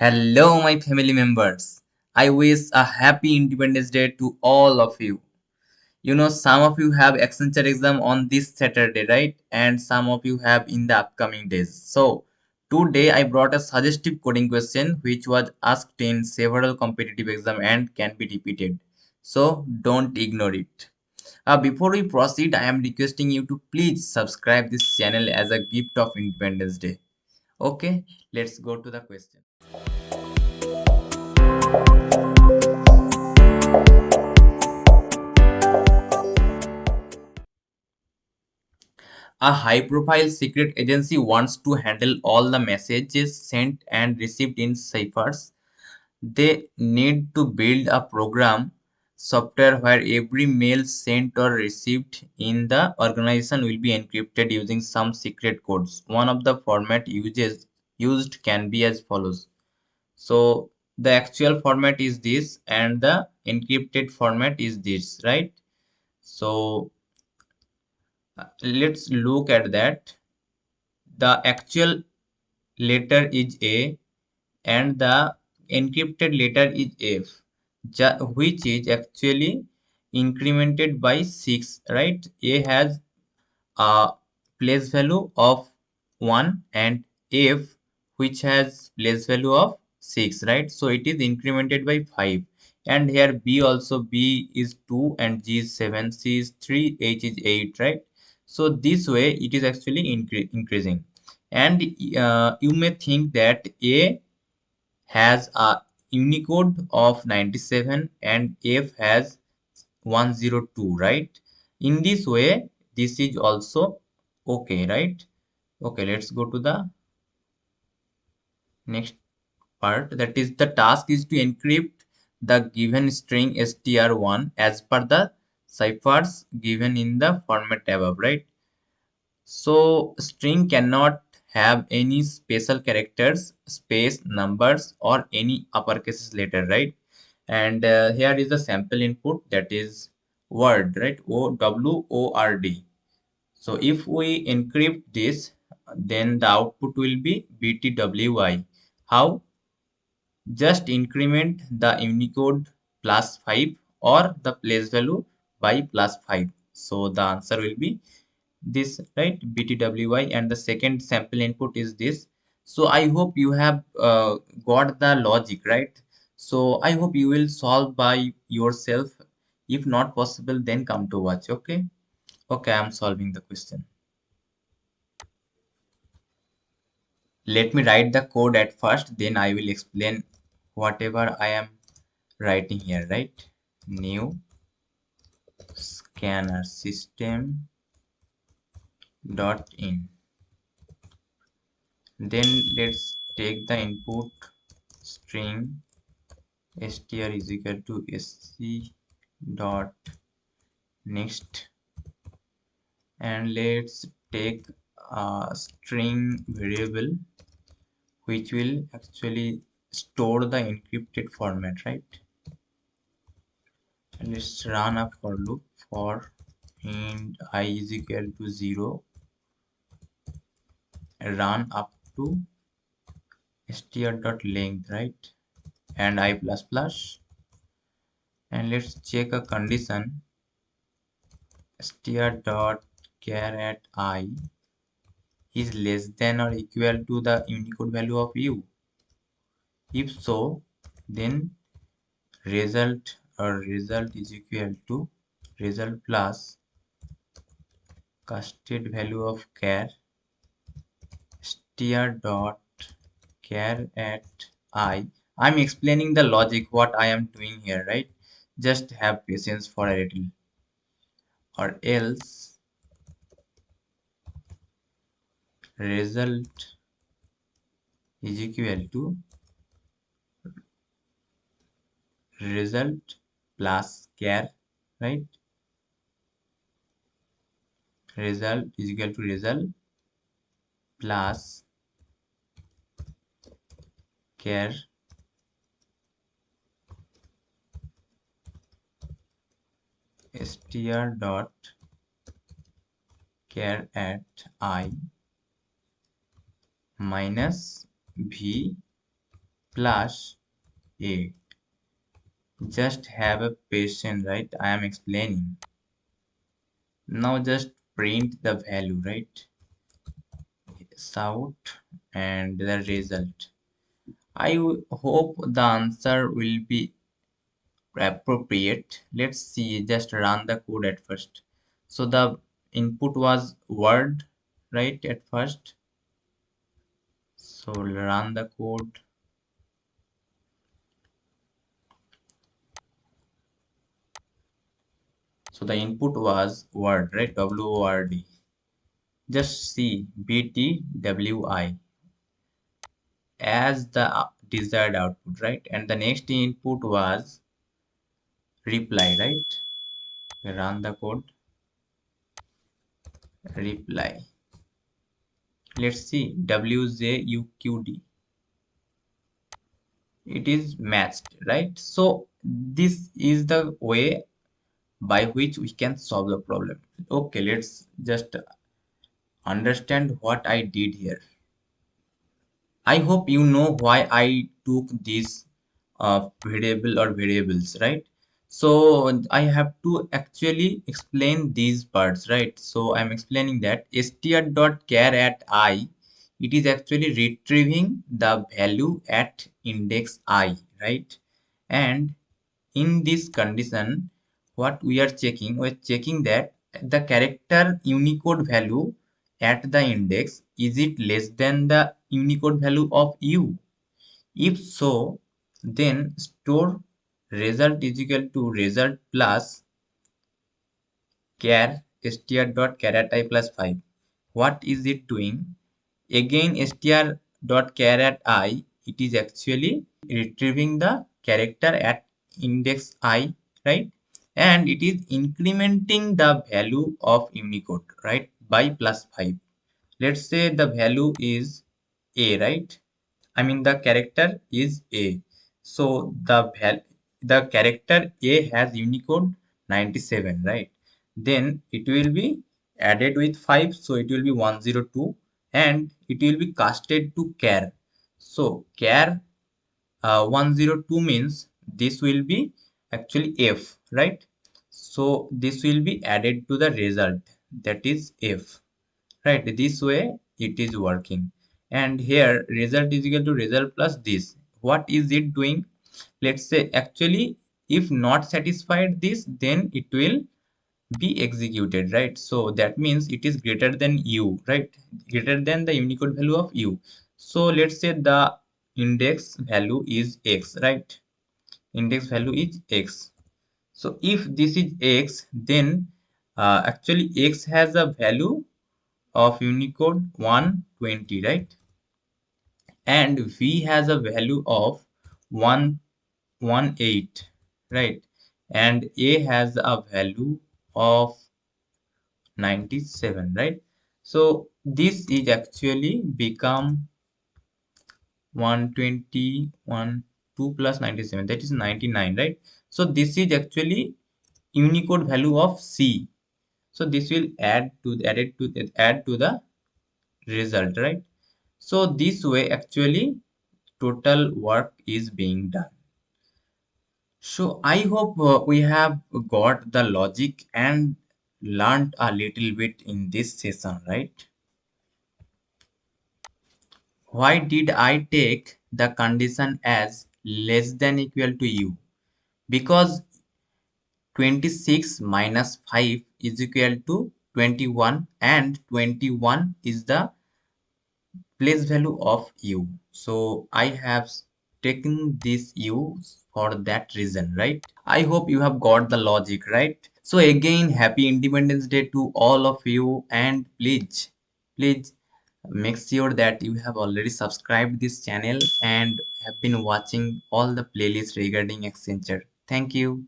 Hello, my family members. I wish a happy Independence Day to all of you. Some of you have Accenture exam on this Saturday, right? And some of you have in the upcoming days. So, today I brought a suggestive coding question which was asked in several competitive exam and can be repeated. So, don't ignore it. Before we proceed, I am requesting you to please subscribe this channel as a gift of Independence Day. Okay, let's go to the question. A high-profile secret agency wants to handle all the messages sent and received in ciphers. They need to build a program software where every mail sent or received in the organization will be encrypted using some secret codes. One of the format used can be as follows. So the actual format is this and the encrypted format is this, right? So let's look at that. The actual letter is A and the encrypted letter is F, which is actually incremented by 6, right? A has a place value of 1 and F which has place value of 6, right? So it is incremented by 5. And here B is 2 and G is 7, C is 3, H is 8, right? So this way it is actually increasing. And you may think that A has a Unicode of 97 and F has 102, right? In this way, this is also okay, right? Okay, let's go to the next part. That is, the task is to encrypt the given string str1 as per the ciphers given in the format above, right? So string cannot have any special characters, space, numbers, or any uppercase letter, right? And here is the sample input, that is word, right? WORD. So if we encrypt this, then the output will be BTWI. How? Just increment the Unicode plus 5 or the place value by plus 5. So the answer will be this, right? BTWI, and the second sample input is this. So I hope you have got the logic, right? So I hope you will solve by yourself. If not possible, then come to watch. Okay. Okay, I'm solving the question. Let me write the code at first, then I will explain whatever I am writing here, right? New scanner system dot in. Then let's take the input string str is equal to sc dot next, and let's take a string variable which will actually store the encrypted format, right? And let's run a for loop for int I is equal to 0, run up to str.length, right? And I plus plus, and let's check a condition str.char at I is less than or equal to the Unicode value of U. If so, then result is equal to result plus casted value of char str.char at I. I'm explaining the logic what I am doing here, right? Just have patience for a little, or else result is equal to result plus char, right? Result is equal to result plus char str dot char at I minus v plus a. Just have a patient, right? I am explaining. Now just print the value, right? Out and the result. I hope the answer will be appropriate. Let's see, just run the code at first. So the input was word, right, at first. So run the code. So the input was word, right? WORD. Just see BTWI as the desired output, right? And the next input was reply, right? Run the code. Reply. Let's see WJUQD. It is matched, right? So this is the way by which we can solve the problem. Okay, let's just understand what I did here. I hope you know why I took this variable or variables, right? So I have to actually explain these parts, right? So I'm explaining that str.char at I, it is actually retrieving the value at index I, right? And in this condition, what we are checking, we're checking that the character Unicode value at the index, is it less than the Unicode value of U? If so, then store result is equal to result plus char str.char at I plus 5. What is it doing? Again, str.char at I, it is actually retrieving the character at index I, right? And it is incrementing the value of Unicode, right, by plus 5. Let's say the value is A, right? I mean the character is A. So the character A has Unicode 97, right? Then it will be added with 5, so it will be 102, and it will be casted to char. So char 102 means this will be actually F, right? So this will be added to the result, that is F, right? This way it is working. And here result is equal to result plus this. What is it doing? Let's say actually if not satisfied this, then it will be executed, right? So that means it is greater than U, right? Greater than the Unicode value of U. So let's say the index value is X, right? Index value is X. So if this is X, then actually X has a value of Unicode 120, right? And V has a value of 118, right? And A has a value of 97, right? So this is actually become 121, 2 plus 97, that is 99, right? So this is actually Unicode value of C. So this will add to the result, right? So this way actually total work is being done. So I hope we have got the logic and learned a little bit in this session, right? Why did I take the condition as less than equal to U? Because 26 minus 5 is equal to 21, and 21 is the place value of U. So I have taken this U for that reason, right? I hope you have got the logic, right? So again, happy Independence Day to all of you, and please make sure that you have already subscribed this channel and have been watching all the playlists regarding Accenture. Thank you.